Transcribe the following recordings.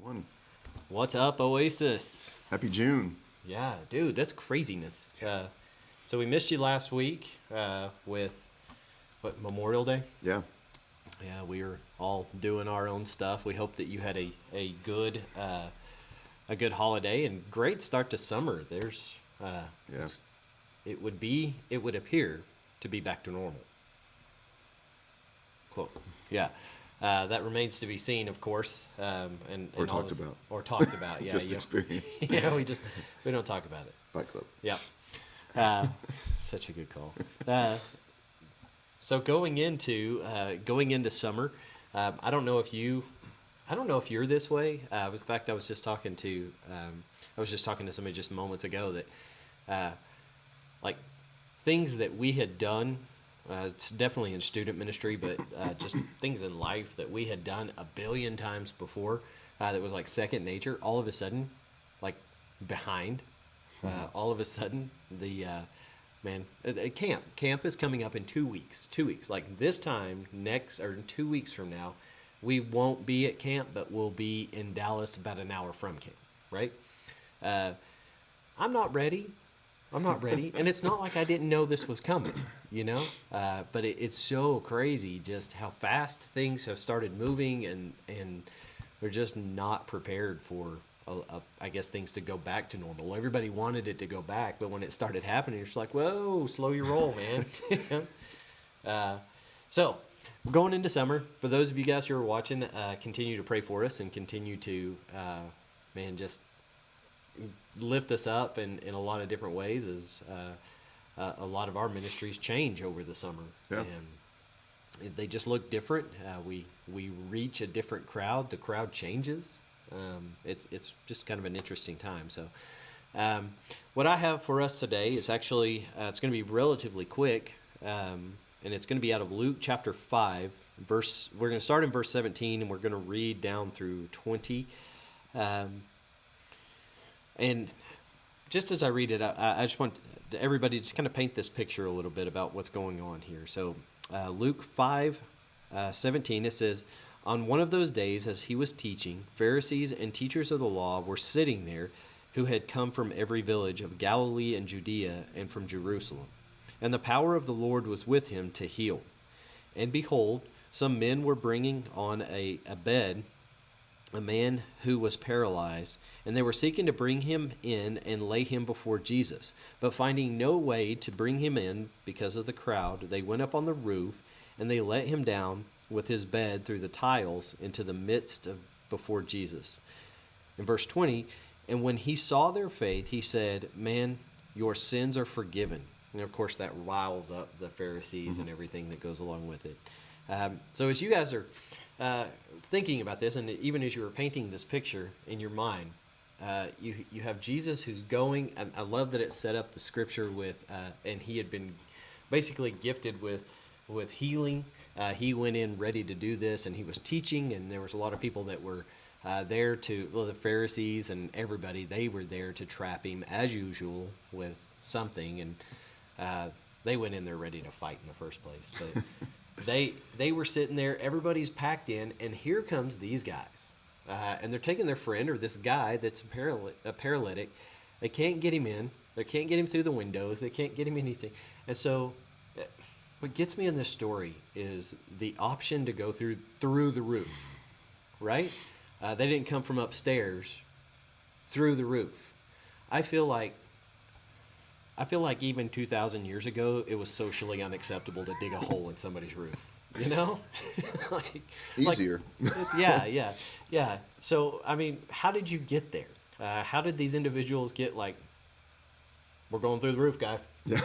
One. What's up, Oasis? Happy June. Yeah, dude, that's craziness. So we missed you last week with Memorial Day. Yeah. Yeah, we were all doing our own stuff. We hope that you had a good holiday and great start to summer. There's Yeah. it would appear to be back to normal. Quote. Yeah. That remains to be seen, of course, Or talked about. Or talked about, yeah. Just experienced. Yeah, we don't talk about it. Fight Club. Yeah, such a good call. So going into summer, I don't know if you're this way. In fact, I was just talking to somebody just moments ago that like things that we had done. It's definitely in student ministry, but just things in life that we had done a billion times before that was like second nature. All of a sudden, like behind, all of a sudden, camp is coming up in 2 weeks. 2 weeks, like this time next or 2 weeks from now, we won't be at camp, but we'll be in Dallas about an hour from camp. Right? I'm not ready. And it's not like I didn't know this was coming, but it's so crazy just how fast things have started moving and we're just not prepared for, I guess, things to go back to normal. Everybody wanted it to go back, but when it started happening, you're just like, whoa, slow your roll, man. So we're going into summer. For those of you guys who are watching, continue to pray for us and continue to, just lift us up in a lot of different ways as a lot of our ministries change over the summer. Yeah. And they just look different. We reach a different crowd. The crowd changes. It's just kind of an interesting time. So what I have for us today is actually, it's going to be relatively quick, and it's going to be out of Luke chapter 5. We're going to start in verse 17, and we're going to read down through 20. And just as I read it, I just want everybody to just kind of paint this picture a little bit about what's going on here. So Luke 5:17, it says, "On one of those days as he was teaching, Pharisees and teachers of the law were sitting there who had come from every village of Galilee and Judea and from Jerusalem. And the power of the Lord was with him to heal. And behold, some men were bringing on a bed a man who was paralyzed, and they were seeking to bring him in and lay him before Jesus. But finding no way to bring him in because of the crowd, they went up on the roof, and they let him down with his bed through the tiles into the midst of before Jesus." In verse 20, "And when he saw their faith, he said, 'Man, your sins are forgiven.'" And of course, that riles up the Pharisees and everything that goes along with it. So as you guys are thinking about this, and even as you were painting this picture in your mind, you have Jesus who's going, and I love that it set up the scripture with, and he had been basically gifted with healing. He went in ready to do this, and he was teaching, and there was a lot of people that were there the Pharisees and everybody, they were there to trap him as usual with something, and they went in there ready to fight in the first place, but They were sitting there, everybody's packed in, and here comes these guys. And they're taking their friend, or this guy that's a paralytic. They can't get him in. They can't get him through the windows. They can't get him anything. And so what gets me in this story is the option to go through the roof, right? They didn't come from upstairs, through the roof. I feel like even 2,000 years ago, it was socially unacceptable to dig a hole in somebody's roof. Easier. Yeah. So, I mean, how did you get there? How did these individuals get we're going through the roof, guys. Yeah.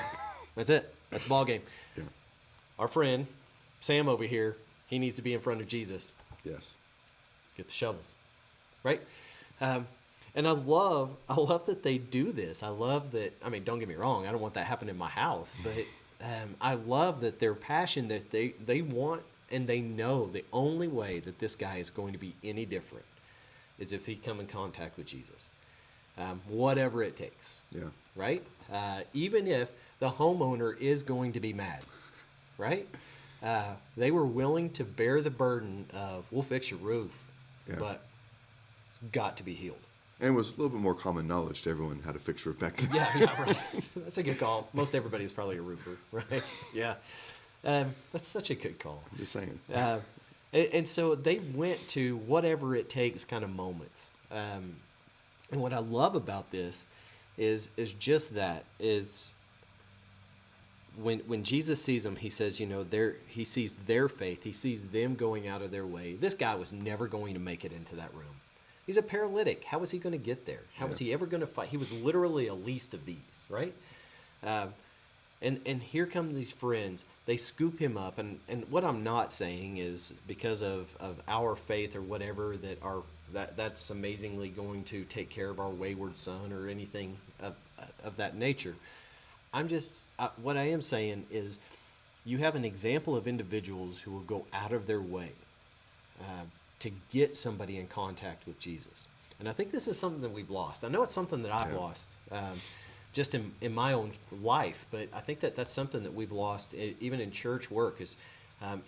That's it. That's ball game. Yeah. Our friend, Sam over here, he needs to be in front of Jesus. Yes. Get the shovels. Right? And I love that they do this. I love that. I mean, don't get me wrong. I don't want that happening in my house. But I love that their passion, that they want and they know the only way that this guy is going to be any different is if he come in contact with Jesus, whatever it takes. Yeah. Right. Even if the homeowner is going to be mad. Right. They were willing to bear the burden of, we'll fix your roof, Yeah. but It's got to be healed. And it was a little bit more common knowledge to everyone how to fix roof back then. Yeah, right. That's a good call. Most everybody is probably a roofer, right? Yeah. That's such a good call. I'm just saying. And so they went to whatever it takes kind of moments. And what I love about this is just that is when Jesus sees them, he says, he sees their faith. He sees them going out of their way. This guy was never going to make it into that room. He's a paralytic. How was he going to get there? How was he ever going to fight? He was literally a least of these, right? And here come these friends. They scoop him up. And what I'm not saying is because of our faith or whatever that's amazingly going to take care of our wayward son or anything of that nature. What I am saying is you have an example of individuals who will go out of their way to get somebody in contact with Jesus. And I think this is something that we've lost. I know it's something that I've lost just in my own life, but I think that's something that we've lost even in church work,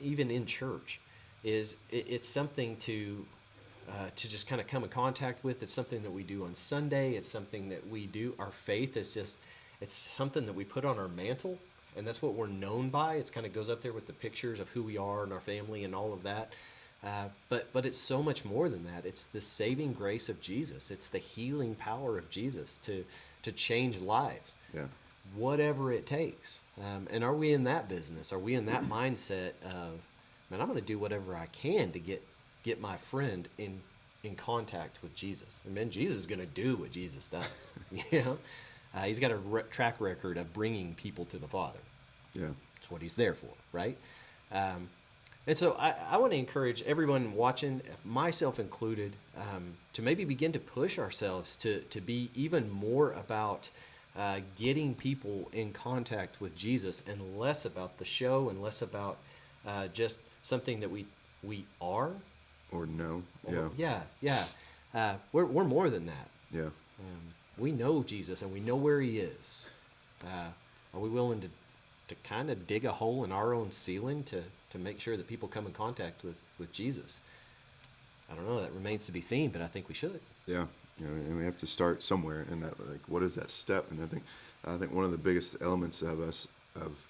even in church, it's something to just kind of come in contact with. It's something that we do on Sunday. It's something that we do. Our faith is it's something that we put on our mantle, and that's what we're known by. It kind of goes up there with the pictures of who we are and our family and all of that. But it's so much more than that. It's the saving grace of Jesus. It's the healing power of Jesus to change lives. Yeah. Whatever it takes. And are we in that business? Are we in that mindset of, man, I'm going to do whatever I can to get my friend in contact with Jesus? And man, Jesus is going to do what Jesus does. He's got a track record of bringing people to the Father. Yeah. That's what he's there for, right? And so I want to encourage everyone watching, myself included, to maybe begin to push ourselves to be even more about getting people in contact with Jesus and less about the show and less about just something that we are. Or no. Yeah. We're more than that. Yeah. We know Jesus and we know where he is. Are we willing to kind of dig a hole in our own ceiling to make sure that people come in contact with Jesus? I don't know. That remains to be seen, but I think we should. Yeah. And we have to start somewhere. And that, like, what is that step? And I think one of the biggest elements of us of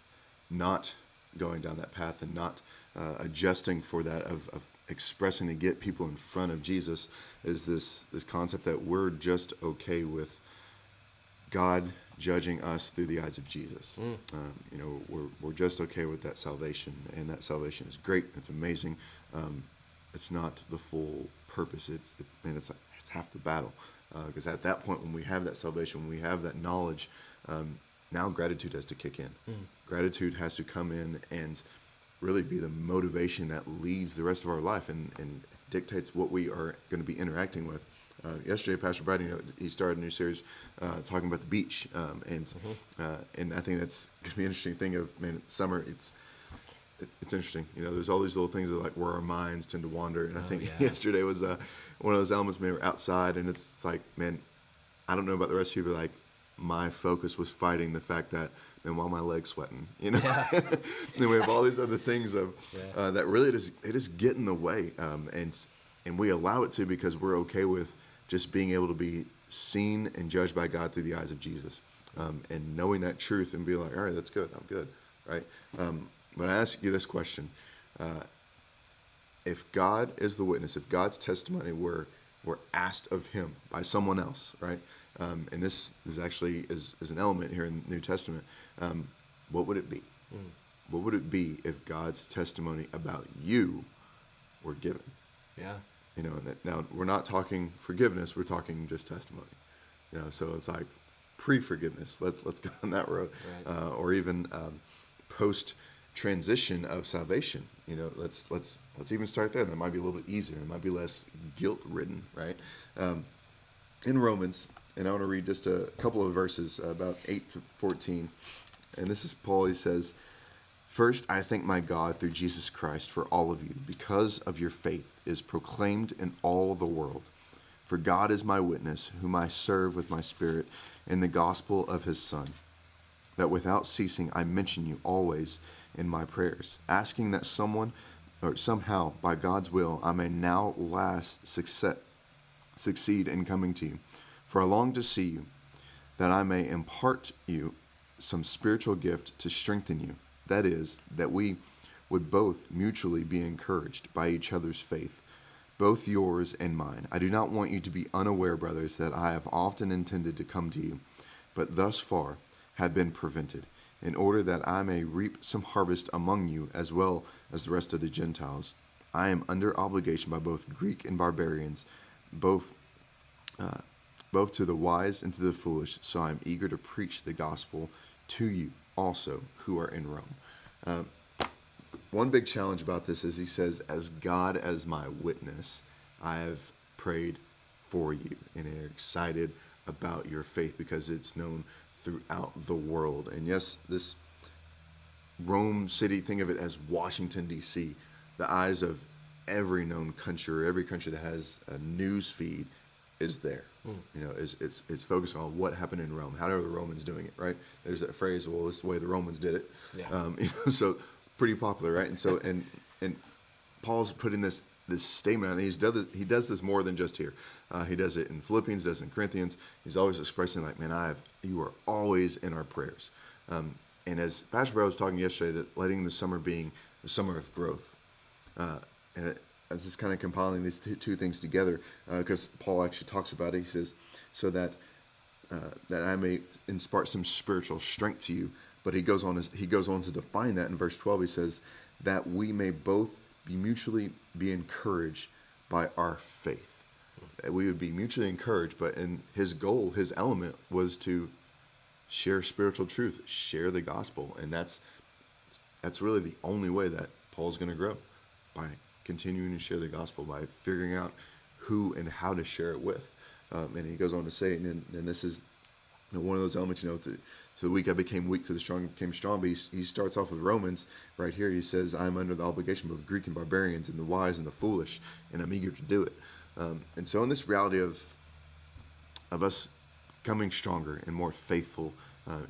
not going down that path and not adjusting for that of expressing to get people in front of Jesus is this concept that we're just okay with God judging us through the eyes of Jesus. We're just okay with that salvation, and that salvation is great. It's amazing. It's not the full purpose. It's half the battle. Because at that point, when we have that salvation, when we have that knowledge, now gratitude has to kick in. Gratitude has to come in and really be the motivation that leads the rest of our life and dictates what we are going to be interacting with. Yesterday, Pastor Brad, he started a new series talking about the beach, and I think that's going to be an interesting thing of, man, summer, it's interesting. There's all these little things that, like, where our minds tend to wander, and I think yesterday was one of those elements. We were outside, and it's like, man, I don't know about the rest of you, but like, my focus was fighting the fact that, man, why are my legs sweating? And we have all these other things of that really it is get in the way, and we allow it to because we're okay with just being able to be seen and judged by God through the eyes of Jesus, and knowing that truth and be like, all right, that's good, I'm good, right? But I ask you this question: if God is the witness, if God's testimony were asked of Him by someone else, right? And this is actually is an element here in the New Testament. What would it be? What would it be if God's testimony about you were given? Yeah. Now we're not talking forgiveness; we're talking just testimony. So it's like pre-forgiveness. Let's go on that road, right. Or even post transition of salvation. Let's even start there. That might be a little bit easier. It might be less guilt-ridden, right? In Romans, and I want to read just a couple of verses, about 8 to 14. And this is Paul. He says, "First, I thank my God through Jesus Christ for all of you, because of your faith is proclaimed in all the world. For God is my witness, whom I serve with my spirit in the gospel of his Son, that without ceasing I mention you always in my prayers, asking that someone or somehow by God's will I may now last succeed in coming to you. For I long to see you, that I may impart you some spiritual gift to strengthen you. That is, that we would both mutually be encouraged by each other's faith, both yours and mine. I do not want you to be unaware, brothers, that I have often intended to come to you, but thus far have been prevented, in order that I may reap some harvest among you as well as the rest of the Gentiles. I am under obligation by both Greek and barbarians, both to the wise and to the foolish, so I am eager to preach the gospel to you also who are in Rome. One big challenge about this is he says, as God as my witness, I have prayed for you and are excited about your faith because it's known throughout the world. And yes, this Rome city, think of it as Washington, D.C., the eyes of every known country or every country that has a news feed is there. You know, it's focused on what happened in Rome. How are the Romans doing it, right? There's that phrase, well, it's the way the Romans did it. Yeah. You know, so pretty popular, right? And so, and Paul's putting this statement, and he does this more than just here. He does it in Philippians, does it in Corinthians. He's always expressing like, man, you are always in our prayers. And as Pastor Brad was talking yesterday, that letting the summer being the summer of growth, as just kind of compiling these two things together, because Paul actually talks about it. He says, so that I may impart some spiritual strength to you. But he goes on to define that in verse 12. He says that we may both be mutually be encouraged by our faith. That we would be mutually encouraged, but in his goal, his element was to share spiritual truth, share the gospel, and that's really the only way that Paul's going to grow, by continuing to share the gospel, by figuring out who and how to share it with. And he goes on to say, and this is one of those elements, to the weak I became weak, to the strong became strong. But he starts off with Romans right here. He says, I'm under the obligation of both Greek and barbarians and the wise and the foolish, and I'm eager to do it. And so in this reality of us becoming stronger and more faithful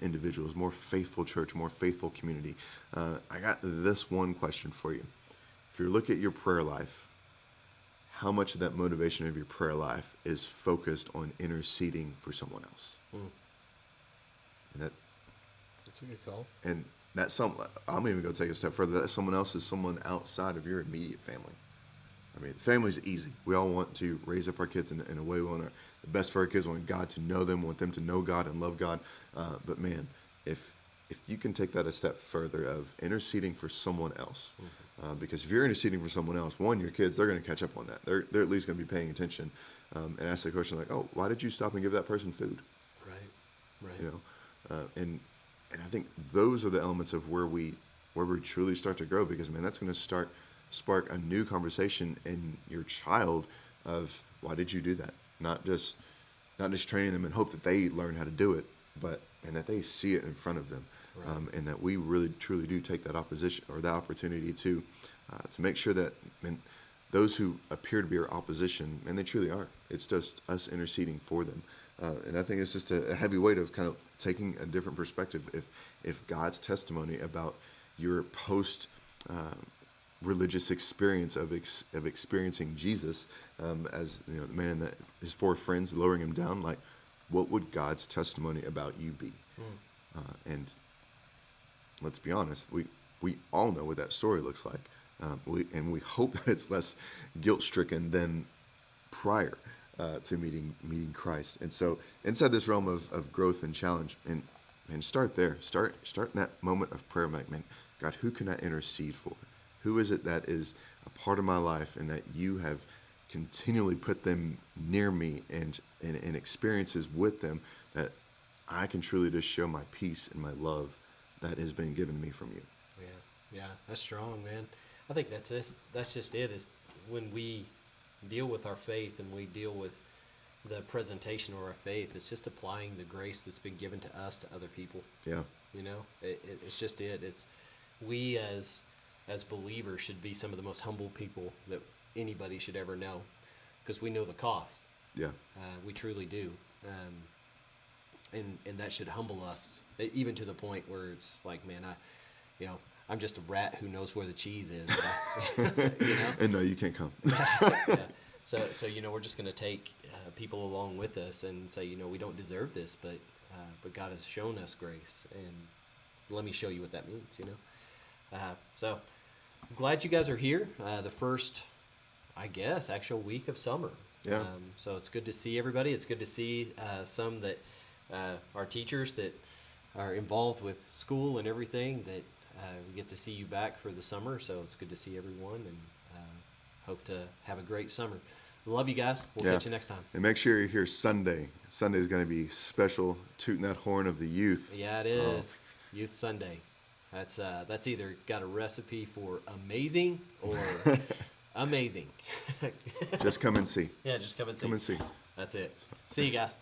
individuals, more faithful church, more faithful community, I got this one question for you. If you look at your prayer life, how much of that motivation of your prayer life is focused on interceding for someone else? And that's a good call. And I'm even going to take it a step further. That someone else is someone outside of your immediate family. I mean, family's easy. We all want to raise up our kids in a way we want the best for our kids. We want God to know them, want them to know God and love God. But man, if you can take that a step further of interceding for someone else, because if you're interceding for someone else, your kids, they're going to catch up on that. They're at least going to be paying attention and ask the question like, oh, why did you stop and give that person food? Right. You know, and I think those are the elements of where we truly start to grow, because man, that's going to spark a new conversation in your child of why did you do that? Not just training them and hope that they learn how to do it, and that they see it in front of them, right. And that we really truly do take that opposition or that opportunity to make sure that those who appear to be our opposition, and they truly are. It's just us interceding for them. And I think it's just a heavy weight of kind of taking a different perspective. If God's testimony about your post religious experience of experiencing Jesus, as the man that his four friends lowering him down, like what would God's testimony about you be? And let's be honest, we all know what that story looks like. We hope that it's less guilt-stricken than prior to meeting Christ. And so inside this realm of growth and challenge, and start there. Start in that moment of prayer. Like, man, God, who can I intercede for? Who is it that is a part of my life and that you have continually put them near me and experiences with them that I can truly just show my peace and my love that has been given me from you. Yeah, that's strong, man. I think that's just it, is when we deal with our faith and we deal with the presentation of our faith, it's just applying the grace that's been given to us to other people. Yeah. It's just it. It's we as believers should be some of the most humble people that anybody should ever know, because we know the cost. Yeah. We truly do. And that should humble us, even to the point where it's like, man, I'm just a rat who knows where the cheese is. And no, you can't come. Yeah. So we're just going to take people along with us and say, we don't deserve this, but God has shown us grace, and let me show you what that means. So I'm glad you guys are here. The first, I guess, actual week of summer. Yeah. So it's good to see everybody. It's good to see some that are teachers that are involved with school and everything, that we get to see you back for the summer. So it's good to see everyone, and hope to have a great summer. Love you guys. We'll catch you next time. And make sure you're here Sunday. Sunday is going to be special, tooting that horn of the youth. Yeah, it is. Youth Sunday. That's either got a recipe for amazing or amazing. Just come and see. Yeah, just come and see. Come and see. That's it. See you guys.